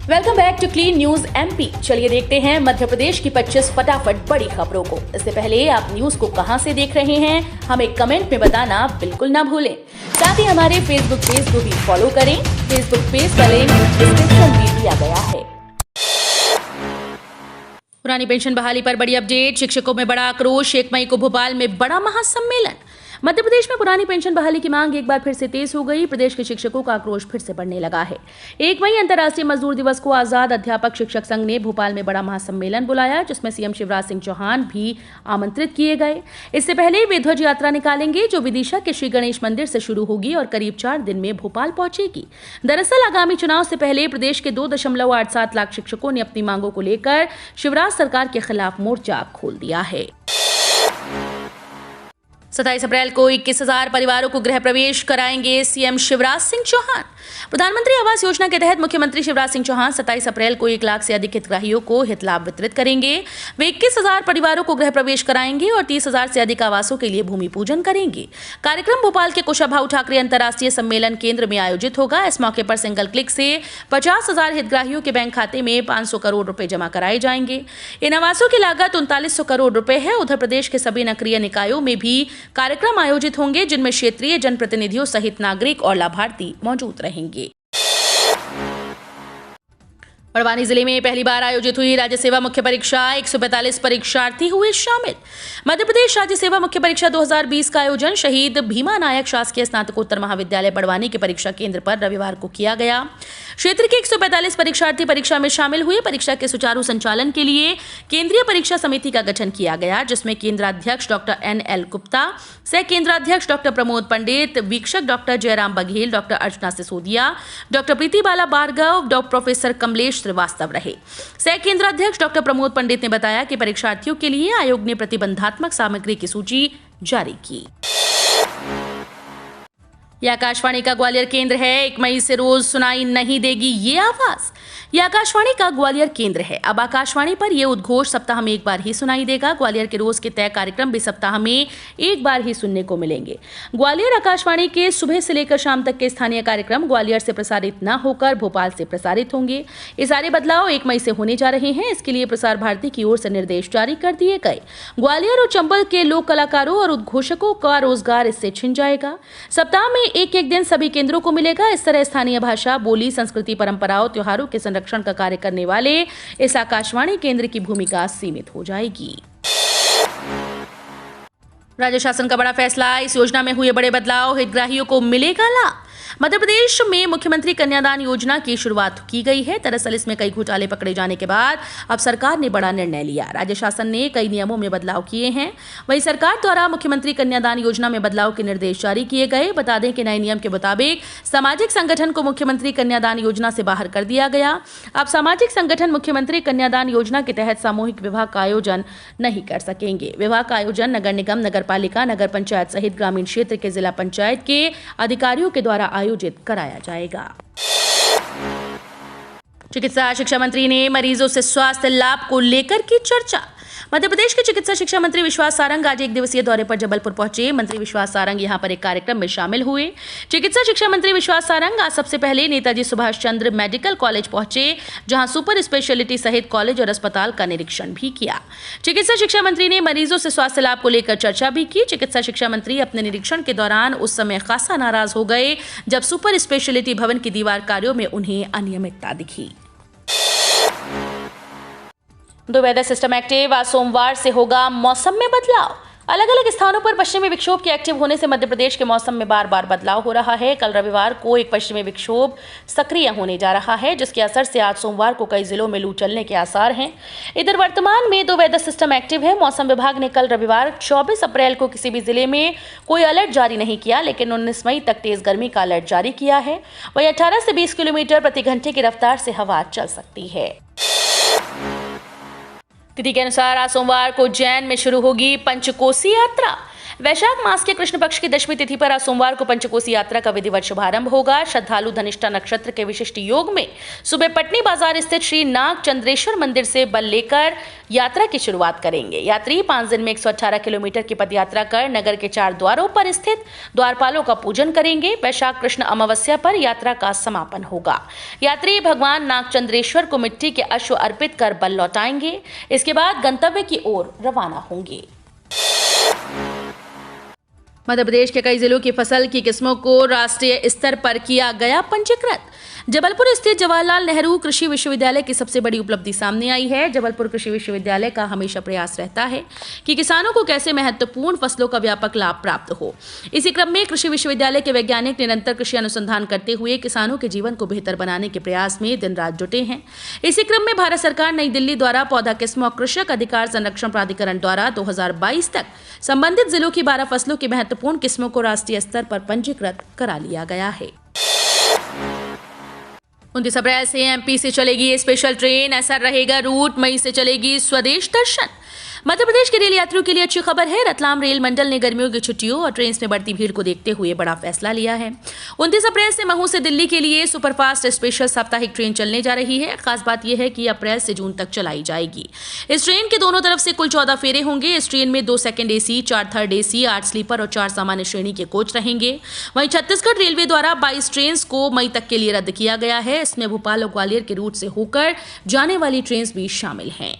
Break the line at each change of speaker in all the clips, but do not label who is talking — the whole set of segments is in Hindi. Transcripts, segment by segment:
Welcome back to clean news MP. चलिए देखते हैं मध्य प्रदेश की 25 फटाफट बड़ी खबरों को। इससे पहले आप न्यूज को कहां से देख रहे हैं, हमें कमेंट में बताना बिल्कुल ना भूलें। साथ ही हमारे फेसबुक पेज को भी फॉलो करें। फेसबुक पेज का लिंक डिस्क्रिप्शन में दिया गया है। पुरानी पेंशन बहाली पर बड़ी अपडेट। शिक्षकों में बड़ा आक्रोश। 1 मई को भोपाल में बड़ा महासम्मेलन। मध्य प्रदेश में पुरानी पेंशन बहाली की मांग एक बार फिर से तेज हो गई। प्रदेश के शिक्षकों का आक्रोश फिर से बढ़ने लगा है। 1 मई अंतर्राष्ट्रीय मजदूर दिवस को आजाद अध्यापक शिक्षक संघ ने भोपाल में बड़ा महासम्मेलन बुलाया, जिसमें सीएम शिवराज सिंह चौहान भी आमंत्रित किए गए। इससे पहले वे ध्वज यात्रा निकालेंगे, जो विदिशा के श्री गणेश मंदिर से शुरू होगी और करीब 4 दिन में भोपाल पहुंचेगी। दरअसल आगामी चुनाव से पहले प्रदेश के 2.87 लाख शिक्षकों ने अपनी मांगों को लेकर शिवराज सरकार के खिलाफ मोर्चा खोल दिया है। 27 अप्रैल को 21,000 परिवारों को गृह प्रवेश कराएंगे सीएम शिवराज सिंह चौहान। प्रधानमंत्री आवास योजना के तहत मुख्यमंत्री शिवराज सिंह चौहान 27 अप्रैल को 1 लाख से अधिक हितग्राहियों को हित लाभ वितरित करेंगे। वे 21,000 परिवारों को गृह प्रवेश कराएंगे और 30,000 से अधिक आवासों के लिए भूमि पूजन करेंगे। कार्यक्रम भोपाल के कुशाभाऊ ठाकरे अंतर्राष्ट्रीय सम्मेलन केंद्र में आयोजित होगा। इस मौके पर सिंगल क्लिक से 50,000 हितग्राहियों के बैंक खाते में 500 करोड़ रुपए जमा कराए जाएंगे। इन आवासों की लागत 3900 करोड़ रुपए है। उधर प्रदेश के सभी नगरीय निकायों में भी कार्यक्रम आयोजित होंगे, जिनमें क्षेत्रीय जनप्रतिनिधियों सहित नागरिक और लाभार्थी मौजूद रहेंगे। बड़वानी जिले में पहली बार आयोजित हुई राज्य सेवा मुख्य परीक्षा। 145 परीक्षार्थी हुए शामिल। मध्य प्रदेश राज्य सेवा मुख्य परीक्षा 2020 का आयोजन शहीद भीमा नायक शासकीय स्नातकोत्तर महाविद्यालय बड़वानी के परीक्षा केंद्र पर रविवार को किया गया। क्षेत्र के 145 परीक्षार्थी परीक्षा में शामिल हुए। परीक्षा के सुचारू संचालन के लिए केंद्रीय परीक्षा समिति का गठन किया गया, जिसमें केंद्राध्यक्ष डॉक्टर NL गुप्ता, सह केंद्राध्यक्ष डॉक्टर प्रमोद पंडित, वीक्षक डॉक्टर जयराम बघेल, डॉक्टर अर्चना सिसोदिया, डॉक्टर प्रीति बाला भार्गव, डॉक्टर प्रोफेसर कमलेश श्रीवास्तव रहे। सह केंद्राध्यक्ष डॉक्टर प्रमोद पंडित ने बताया कि परीक्षार्थियों के लिए आयोग ने प्रतिबंधात्मक सामग्री की सूची जारी की। यह आकाशवाणी का ग्वालियर केंद्र है। 1 मई से रोज सुनाई नहीं देगी ये आवाज। यह आकाशवाणी का ग्वालियर केंद्र है। अब आकाशवाणी पर यह उद्घोष सप्ताह में एक बार ही सुनाई देगा। ग्वालियर के रोज के तय कार्यक्रम भी सप्ताह में एक बार ही सुनने को मिलेंगे। ग्वालियर आकाशवाणी के सुबह से लेकर शाम तक के स्थानीय कार्यक्रम ग्वालियर से प्रसारित न होकर भोपाल से प्रसारित होंगे। ये सारे बदलाव 1 मई से होने जा रहे हैं। इसके लिए प्रसार भारती की ओर से निर्देश जारी कर दिए गए। ग्वालियर और चंबल के लोक कलाकारों और उद्घोषकों का रोजगार इससे छिन जाएगा। सप्ताह में एक दिन सभी केंद्रों को मिलेगा। इस तरह स्थानीय भाषा, बोली, संस्कृति, परंपराओं, त्योहारों के संरक्षण का कार्य करने वाले इस आकाशवाणी केंद्र की भूमिका सीमित हो जाएगी। राज्य शासन का बड़ा फैसला। इस योजना में हुए बड़े बदलाव, हितग्राहियों को मिलेगा लाभ। मध्य प्रदेश में मुख्यमंत्री कन्यादान योजना की शुरुआत की गई है। दरअसल इसमें कई घोटाले पकड़े जाने के बाद अब सरकार ने बड़ा निर्णय लिया। राज्य शासन ने कई नियमों में बदलाव किए हैं। वहीं सरकार द्वारा मुख्यमंत्री कन्यादान योजना में बदलाव के निर्देश जारी किए गए। बता दें कि नए नियम के मुताबिक सामाजिक संगठन को मुख्यमंत्री कन्यादान योजना से बाहर कर दिया गया। अब सामाजिक संगठन मुख्यमंत्री कन्यादान योजना के तहत सामूहिक विवाह का आयोजन नहीं कर सकेंगे। विवाह का आयोजन नगर निगम, नगर पालिका, नगर पंचायत सहित ग्रामीण क्षेत्र के जिला पंचायत के अधिकारियों के द्वारा आयोजित कराया जाएगा। चिकित्सा शिक्षा मंत्री ने मरीजों से स्वास्थ्य लाभ को लेकर की चर्चा। मध्य प्रदेश के चिकित्सा शिक्षा मंत्री विश्वास सारंग आज 1 दिवसीय दौरे पर जबलपुर पहुंचे। मंत्री विश्वास सारंग यहां पर एक कार्यक्रम में शामिल हुए। चिकित्सा शिक्षा मंत्री विश्वास सारंग आज सबसे पहले नेताजी सुभाष चंद्र मेडिकल कॉलेज पहुंचे, जहां सुपर स्पेशलिटी सहित कॉलेज और अस्पताल का निरीक्षण भी किया। चिकित्सा शिक्षा मंत्री ने मरीजों से स्वास्थ्य लाभ को लेकर चर्चा भी की। चिकित्सा शिक्षा मंत्री अपने निरीक्षण के दौरान उस समय खासा नाराज हो गए जब सुपर स्पेशलिटी भवन की दीवार कार्यों में उन्हें अनियमितता दिखी। दो वेदर सिस्टम एक्टिव। आज सोमवार से होगा मौसम में बदलाव। अलग अलग स्थानों पर पश्चिमी विक्षोभ के एक्टिव होने से मध्य प्रदेश के मौसम में बार बार बदलाव हो रहा है। कल रविवार को एक पश्चिमी विक्षोभ सक्रिय होने जा रहा है, जिसके असर से आज सोमवार को कई जिलों में लू चलने के आसार हैं। इधर वर्तमान में 2 वेदर सिस्टम एक्टिव है। मौसम विभाग ने कल रविवार 24 अप्रैल को किसी भी जिले में कोई अलर्ट जारी नहीं किया, लेकिन 19 मई तक तेज गर्मी का अलर्ट जारी किया है। वहीं 18 से 20 किलोमीटर प्रति घंटे की रफ्तार से हवा चल सकती है। तिथि के अनुसार आज सोमवार को उज्जैन में शुरू होगी पंचकोसी यात्रा। वैशाख मास के कृष्ण पक्ष की दशमी तिथि पर आज सोमवार को पंचकोसी यात्रा का विधिवत शुभारंभ होगा। श्रद्धालु धनिष्ठा नक्षत्र के विशिष्ट योग में सुबह पटनी बाजार स्थित श्री नाग चंद्रेश्वर मंदिर से बल लेकर यात्रा की शुरुआत करेंगे। यात्री 5 दिन में 118 किलोमीटर की पदयात्रा कर नगर के 4 द्वारों पर स्थित द्वारपालों का पूजन करेंगे। वैशाख कृष्ण अमावस्या पर यात्रा का समापन होगा। यात्री भगवान नाग चंद्रेश्वर को मिट्टी के अश्व अर्पित कर बल लौटाएंगे। इसके बाद गंतव्य की ओर रवाना होंगे। मध्य प्रदेश के कई जिलों की फसल की किस्मों को राष्ट्रीय स्तर पर किया गया पंजीकृत। जबलपुर स्थित जवाहरलाल नेहरू कृषि विश्वविद्यालय की सबसे बड़ी उपलब्धि सामने आई है। जबलपुर कृषि विश्वविद्यालय का हमेशा प्रयास रहता है कि किसानों को कैसे महत्वपूर्ण फसलों का व्यापक लाभ प्राप्त हो। इसी क्रम में कृषि विश्वविद्यालय के वैज्ञानिक निरंतर कृषि अनुसंधान करते हुए किसानों के जीवन को बेहतर बनाने के प्रयास में दिन रात जुटे हैं। इसी क्रम में भारत सरकार नई दिल्ली द्वारा पौधा किस्म और कृषक अधिकार संरक्षण प्राधिकरण द्वारा 2022 तक संबंधित जिलों की 12 फसलों की महत्वपूर्ण किस्मों को राष्ट्रीय स्तर पर पंजीकृत करा लिया गया है। 29 अप्रैल से एमपी से चलेगी स्पेशल ट्रेन, ऐसा रहेगा रूट। मई से चलेगी स्वदेश दर्शन। मध्य प्रदेश के रेल यात्रियों के लिए अच्छी खबर है। रतलाम रेल मंडल ने गर्मियों की छुट्टियों और ट्रेन में बढ़ती भीड़ को देखते हुए बड़ा फैसला लिया है। 29 अप्रैल से महू से दिल्ली के लिए सुपरफास्ट स्पेशल साप्ताहिक ट्रेन चलने जा रही है। खास बात यह है कि अप्रैल से जून तक चलाई जाएगी। इस ट्रेन के दोनों तरफ से कुल 14 फेरे होंगे। इस ट्रेन में 2 second AC, 4 third AC, 8 sleeper और 4 सामान्य श्रेणी के कोच रहेंगे। वहीं छत्तीसगढ़ रेलवे द्वारा 22 ट्रेन को मई तक के लिए रद्द किया गया है। इसमें भोपाल और ग्वालियर के रूट से होकर जाने वाली ट्रेन भी शामिल हैं।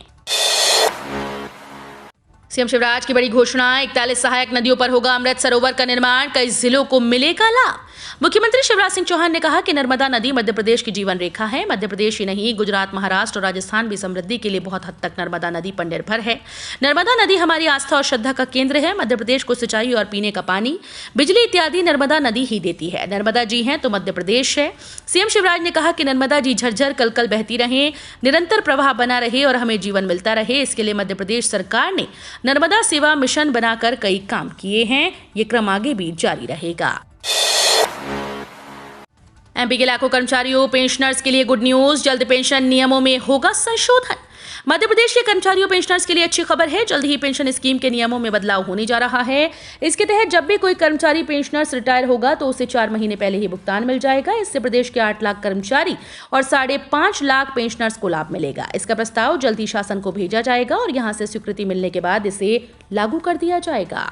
सीएम शिवराज की बड़ी घोषणा, 41 सहायक नदियों पर होगा अमृत सरोवर का निर्माण, कई जिलों को मिलेगा लाभ। मुख्यमंत्री शिवराज सिंह चौहान ने कहा कि नर्मदा नदी मध्य प्रदेश की जीवन रेखा है। मध्य प्रदेश ही नहीं, गुजरात, महाराष्ट्र और राजस्थान भी समृद्धि के लिए बहुत हद तक नर्मदा नदी पर निर्भर है। नर्मदा नदी हमारी आस्था और श्रद्धा का केंद्र है। मध्य प्रदेश को सिंचाई और पीने का पानी, बिजली इत्यादि नर्मदा नदी ही देती है। नर्मदा जी हैं तो मध्य प्रदेश है। सीएम शिवराज ने कहा कि नर्मदा जी झरझर कल बहती रहे, निरंतर प्रवाह बना रहे और हमें जीवन मिलता रहे। इसके लिए मध्य प्रदेश सरकार ने नर्मदा सेवा मिशन बनाकर कई काम किए हैं। ये क्रम आगे भी जारी रहेगा। एमपी के लाखों कर्मचारियों पेंशनर्स के लिए गुड न्यूज, जल्द पेंशन नियमों में होगा संशोधन। मध्य प्रदेश के कर्मचारियों पेंशनर्स के लिए अच्छी खबर है। जल्द ही पेंशन स्कीम के नियमों में बदलाव होने जा रहा है। इसके तहत जब भी कोई कर्मचारी पेंशनर्स रिटायर होगा तो उसे 4 महीने पहले ही भुगतान मिल जाएगा। इससे प्रदेश के 8 लाख कर्मचारी और 5.5 लाख पेंशनर्स को लाभ मिलेगा। इसका प्रस्ताव जल्द ही शासन को भेजा जाएगा और यहां से स्वीकृति मिलने के बाद इसे लागू कर दिया जाएगा।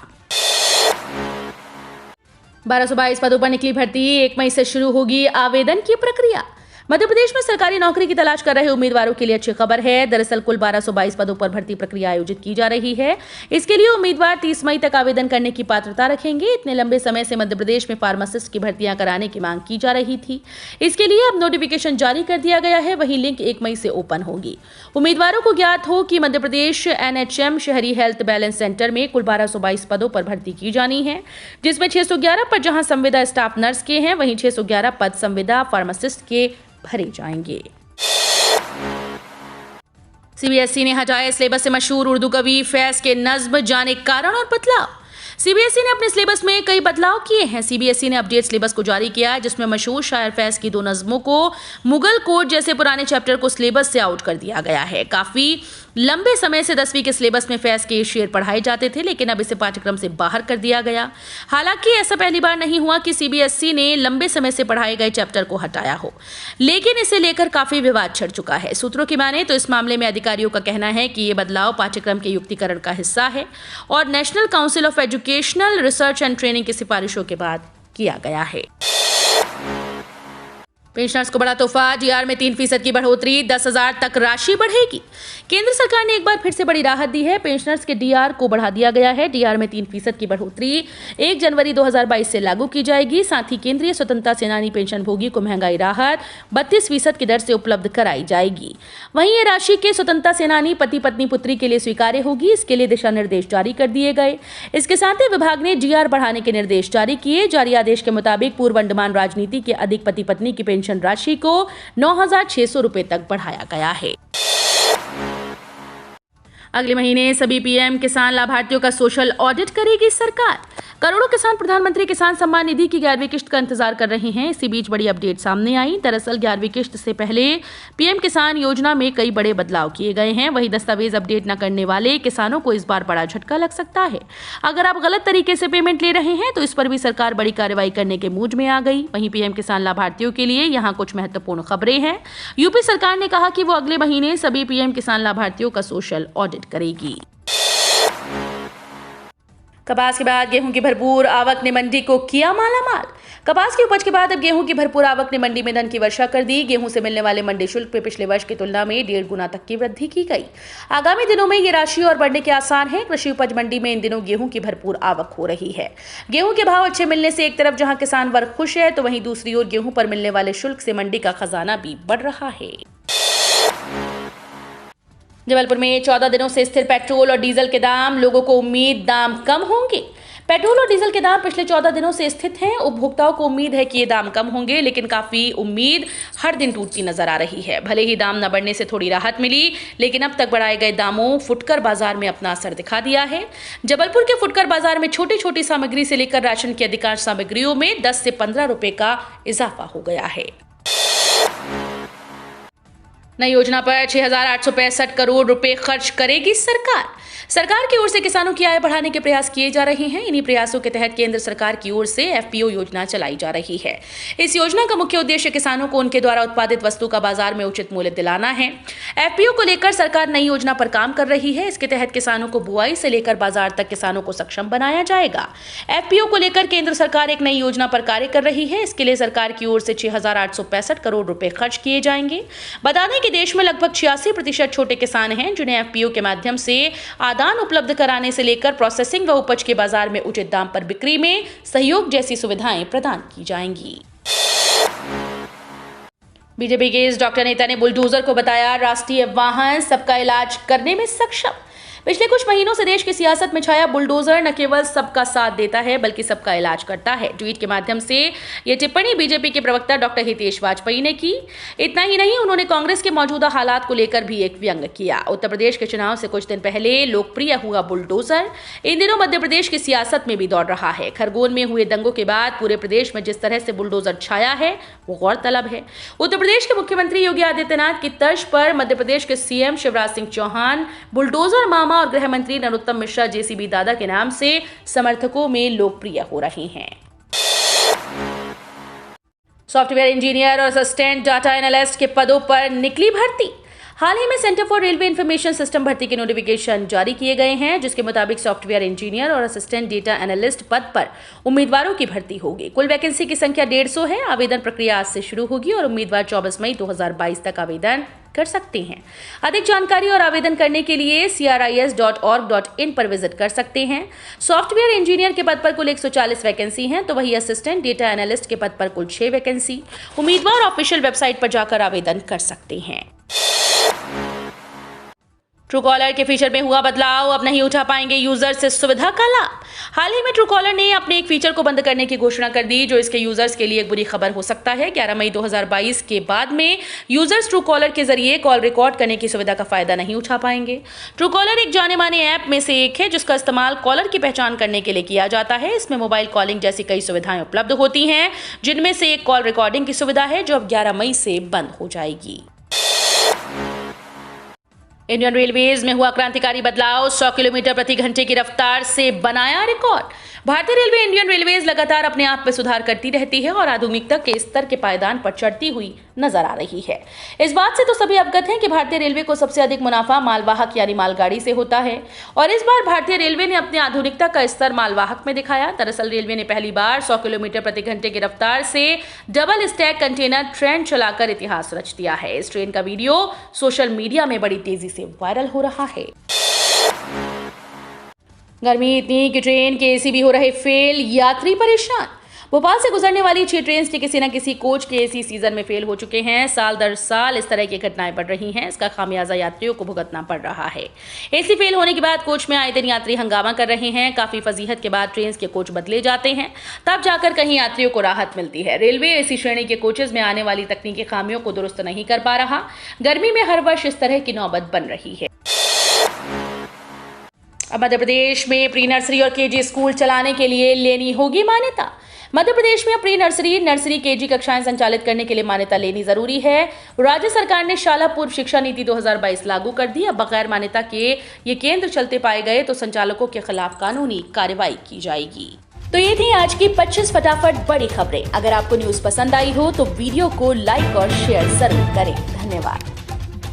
1222 पदों पर निकली भर्ती, 1 मई से शुरू होगी आवेदन की प्रक्रिया। मध्य प्रदेश में सरकारी नौकरी की तलाश कर रहे उम्मीदवारों के लिए अच्छी खबर है। दरअसल कुल 1222 पदों पर भर्ती प्रक्रिया आयोजित की जा रही है। इसके लिए उम्मीदवार 30 मई तक आवेदन करने की पात्रता रखेंगे। इतने लंबे समय से मध्य प्रदेश में फार्मासिस्ट की भर्तियां कराने की मांग की जा रही थी। इसके लिए अब नोटिफिकेशन जारी कर दिया गया है। वहीं लिंक 1 मई से ओपन होगी। उम्मीदवारों को ज्ञात हो कि मध्य प्रदेश NHM शहरी हेल्थ बैलेंस सेंटर में कुल 1222 पदों पर भर्ती की जानी है, जिसमें 611 पद जहां संविदा स्टाफ नर्स के हैं, वहीं 611 पद संविदा फार्मासिस्ट के भरे जाएंगे। सीबीएसई ने हटाए सिलेबस से मशहूर उर्दू कवि फैज के नज्म, जाने कारण और बदलाव। सीबीएसई ने अपने सिलेबस में कई बदलाव किए हैं। सीबीएसई ने अपडेट सिलेबस को जारी किया, जिसमें मशहूर शायर फैज की 2 नज्मों को मुगल कोड जैसे पुराने चैप्टर को सिलेबस से आउट कर दिया गया है। काफी लंबे समय से 10वीं के सिलेबस में फैज के शेर पढ़ाए जाते थे, लेकिन अब इसे पाठ्यक्रम से बाहर कर दिया गया। हालांकि ऐसा पहली बार नहीं हुआ कि सीबीएसई ने लंबे समय से पढ़ाए गए चैप्टर को हटाया हो, लेकिन इसे लेकर काफी विवाद छिड़ चुका है। सूत्रों की माने तो इस मामले में अधिकारियों का कहना है कि ये बदलाव पाठ्यक्रम के युक्तिकरण का हिस्सा है और national council of educational research and training की सिफारिशों के बाद किया गया है। पेंशनर्स को बड़ा तोहफा, डीआर में 3% की बढ़ोतरी, 10,000 तक राशि बढ़ेगी। केंद्र सरकार ने एक बार फिर से बड़ी राहत दी है। पेंशनर्स के डीआर को बढ़ा दिया गया है। डीआर में 3% की बढ़ोतरी 1 जनवरी 2022 से लागू की जाएगी। साथ ही केंद्रीय स्वतंत्रता सेनानी पेंशन भोगी को महंगाई राहत 32% की दर से उपलब्ध कराई जाएगी। वहीं ये राशि के स्वतंत्रता सेनानी पति पत्नी पुत्री के लिए स्वीकार्य होगी। इसके लिए दिशा निर्देश जारी कर दिए गए। इसके साथ ही विभाग ने डीआर बढ़ाने के निर्देश जारी किए। जारी आदेश के मुताबिक पूर्व अंडमान राजनीति के अधिक पति पत्नी की पेंशन राशि को 9,600 रुपए तक बढ़ाया गया है। अगले महीने सभी पीएम किसान लाभार्थियों का सोशल ऑडिट करेगी सरकार। करोड़ों किसान प्रधानमंत्री किसान सम्मान निधि की 11वीं किश्त का इंतजार कर रहे हैं। इसी बीच बड़ी अपडेट सामने आई। दरअसल 11वीं किश्त से पहले पीएम किसान योजना में कई बड़े बदलाव किए गए हैं। वहीं दस्तावेज अपडेट न करने वाले किसानों को इस बार बड़ा झटका लग सकता है। अगर आप गलत तरीके से पेमेंट ले रहे हैं तो इस पर भी सरकार बड़ी कार्रवाई करने के मूड में आ गई। वहीं पीएम किसान लाभार्थियों के लिए यहाँ कुछ महत्वपूर्ण खबरें हैं। यूपी सरकार ने कहा कि वो अगले महीने सभी पीएम किसान लाभार्थियों का सोशल ऑडिट करेगी। कपास के बाद गेहूं की भरपूर आवक ने मंडी को किया मालामाल। कपास की उपज के बाद अब गेहूं की भरपूर आवक ने मंडी में धन की वर्षा कर दी। गेहूं से मिलने वाले मंडी शुल्क में पिछले वर्ष की तुलना में 1.5 गुना तक की वृद्धि की गई। आगामी दिनों में ये राशि और बढ़ने के आसार हैं। कृषि उपज मंडी में इन दिनों गेहूं की भरपूर आवक हो रही है। गेहूं के भाव अच्छे मिलने से एक तरफ जहां किसान वर्ग खुश है तो वहीं दूसरी ओर गेहूं पर मिलने वाले शुल्क से मंडी का खजाना भी बढ़ रहा है। जबलपुर में 14 दिनों से स्थिर पेट्रोल और डीजल के दाम, लोगों को उम्मीद दाम कम होंगे। पेट्रोल और डीजल के दाम पिछले 14 दिनों से स्थित हैं। उपभोक्ताओं को उम्मीद है कि ये दाम कम होंगे, लेकिन काफी उम्मीद हर दिन टूटती नजर आ रही है। भले ही दाम न बढ़ने से थोड़ी राहत मिली, लेकिन अब तक बढ़ाए गए दामों फुटकर बाजार में अपना असर दिखा दिया है। जबलपुर के फुटकर बाजार में छोटी छोटी सामग्री से लेकर राशन की अधिकांश सामग्रियों में 10 से 15 रुपए का इजाफा हो गया है। नई योजना पर 6,865 करोड़ रुपए खर्च करेगी सरकार। सरकार की ओर से किसानों की आय बढ़ाने के प्रयास किए जा रहे हैं। इन्हीं प्रयासों के तहत केंद्र सरकार की ओर से एफपीओ योजना चलाई जा रही है। इस योजना का मुख्य उद्देश्य किसानों को उनके द्वारा उत्पादित वस्तु का बाजार में उचित मूल्य दिलाना है। एफपीओ को लेकर सरकार नई योजना पर काम कर रही है। इसके तहत किसानों को बुआई से लेकर बाजार तक किसानों को सक्षम बनाया जाएगा। एफपीओ को लेकर केंद्र सरकार एक नई योजना पर कार्य कर रही है। इसके लिए सरकार की ओर से 6,865 करोड़ रुपए खर्च किए जाएंगे। बता दें कि देश में लगभग 86% छोटे किसान हैं, जिन्हें एफपीओ के माध्यम से आदान उपलब्ध कराने से लेकर प्रोसेसिंग व उपज के बाजार में उचित दाम पर बिक्री में सहयोग जैसी सुविधाएं प्रदान की जाएंगी। बीजेपी के इस डॉक्टर नेता ने बुलडोजर को बताया राष्ट्रीय वाहन, सबका इलाज करने में सक्षम। पिछले कुछ महीनों से देश की सियासत में छाया बुलडोजर न केवल सबका साथ देता है बल्कि सबका इलाज करता है। ट्वीट के माध्यम से ये टिप्पणी बीजेपी के प्रवक्ता डॉक्टर हितेश वाजपेयी ने की। इतना ही नहीं, उन्होंने कांग्रेस के मौजूदा हालात को लेकर भी एक व्यंग किया। उत्तर प्रदेश के चुनाव से कुछ दिन पहले लोकप्रिय हुआ बुलडोजर इन दिनों मध्य प्रदेश की सियासत में भी दौड़ रहा है। खरगोन में हुए दंगों के बाद पूरे प्रदेश में जिस तरह से बुलडोजर छाया है वो गौरतलब है। उत्तर प्रदेश के मुख्यमंत्री योगी आदित्यनाथ की तर्ज पर मध्य प्रदेश के सीएम शिवराज सिंह चौहान बुलडोजर मामा और गृह मंत्री नरोत्तम मिश्रा जेसीबी दादा के नाम से समर्थकों में लोकप्रिय हो रहे हैं। सॉफ्टवेयर इंजीनियर और असिस्टेंट डाटा एनालिस्ट के पदों पर निकली भर्ती। हाल ही में centre for railway information system भर्ती के नोटिफिकेशन जारी किए गए हैं, जिसके मुताबिक सॉफ्टवेयर इंजीनियर और असिस्टेंट डेटा एनालिस्ट पद पर उम्मीदवारों की भर्ती होगी। कुल वैकेंसी की संख्या 150 है। आवेदन प्रक्रिया आज से शुरू होगी और उम्मीदवार 24 मई 2022 तक आवेदन कर सकते हैं। अधिक जानकारी और आवेदन करने के लिए cris.org.in पर विजिट कर सकते हैं। सॉफ्टवेयर इंजीनियर के पद पर कुल 140 वैकेंसी हैं, तो वही असिस्टेंट डेटा एनालिस्ट के पद पर कुल 6 वैकेंसी। उम्मीदवार ऑफिशियल वेबसाइट पर जाकर आवेदन कर सकते हैं। ट्रूकॉलर के फीचर में हुआ बदलाव, अब नहीं उठा पाएंगे यूजर से सुविधा का लाभ। हाल ही में ट्रूकॉलर ने अपने एक फीचर को बंद करने की घोषणा कर दी, जो इसके यूजर्स के लिए एक बुरी खबर हो सकता है। 11 मई 2022 के बाद में यूजर्स ट्रूकॉलर के जरिए कॉल रिकॉर्ड करने की सुविधा का फायदा नहीं उठा पाएंगे। ट्रूकॉलर एक जाने माने ऐप में से एक है, जिसका इस्तेमाल कॉलर की पहचान करने के लिए किया जाता है। इसमें मोबाइल कॉलिंग जैसी कई सुविधाएं उपलब्ध होती हैं, जिनमें से एक कॉल रिकॉर्डिंग की सुविधा है, जो अब 11 मई से बंद हो जाएगी। इंडियन रेलवेज में हुआ क्रांतिकारी बदलाव, 100 किलोमीटर प्रति घंटे की रफ्तार से बनाया रिकॉर्ड। भारतीय रेलवे इंडियन रेलवेज लगातार अपने आप में सुधार करती रहती है और आधुनिकता के स्तर के पायदान पर चढ़ती हुई नजर आ रही है। इस बात से तो सभी अवगत हैं कि भारतीय रेलवे को सबसे अधिक मुनाफा मालवाहक यानी मालगाड़ी से होता है, और इस बार भारतीय रेलवे ने अपनी आधुनिकता का स्तर मालवाहक में दिखाया। दरअसल रेलवे ने पहली बार 100 किलोमीटर प्रति घंटे की रफ्तार से डबल स्टैक कंटेनर ट्रेन चलाकर इतिहास रच दिया है। इस ट्रेन का वीडियो सोशल मीडिया में बड़ी तेजी से वायरल हो रहा है। गर्मी इतनी कि ट्रेन के एसी भी हो रहे फेल, यात्री परेशान। भोपाल से गुजरने वाली 6 ट्रेन के किसी न किसी कोच के एसी सीजन में फेल हो चुके हैं। साल दर साल इस तरह की घटनाएं बढ़ रही हैं। इसका खामियाजा यात्रियों को भुगतना पड़ रहा है। एसी फेल होने के बाद कोच में आए दिन यात्री हंगामा कर रहे हैं। काफी फजीहत के बाद ट्रेन के कोच बदले जाते हैं, तब जाकर कहीं यात्रियों को राहत मिलती है। रेलवे एसी श्रेणी के कोचेज में आने वाली तकनीकी खामियों को दुरुस्त नहीं कर पा रहा। गर्मी में हर वर्ष इस तरह की नौबत बन रही है। अब मध्य प्रदेश में प्री नर्सरी और केजी स्कूल चलाने के लिए लेनी होगी मान्यता। मध्य प्रदेश में प्री नर्सरी, नर्सरी, केजी कक्षाएं संचालित करने के लिए मान्यता लेनी जरूरी है। राज्य सरकार ने शाला पूर्व शिक्षा नीति 2022 लागू कर दी। अब बगैर मान्यता के ये केंद्र चलते पाए गए तो संचालकों के खिलाफ कानूनी कार्रवाई की जाएगी। तो ये थी आज की 25 फटाफट बड़ी खबरें। अगर आपको न्यूज पसंद आई हो तो वीडियो को लाइक और शेयर जरूर करें। धन्यवाद।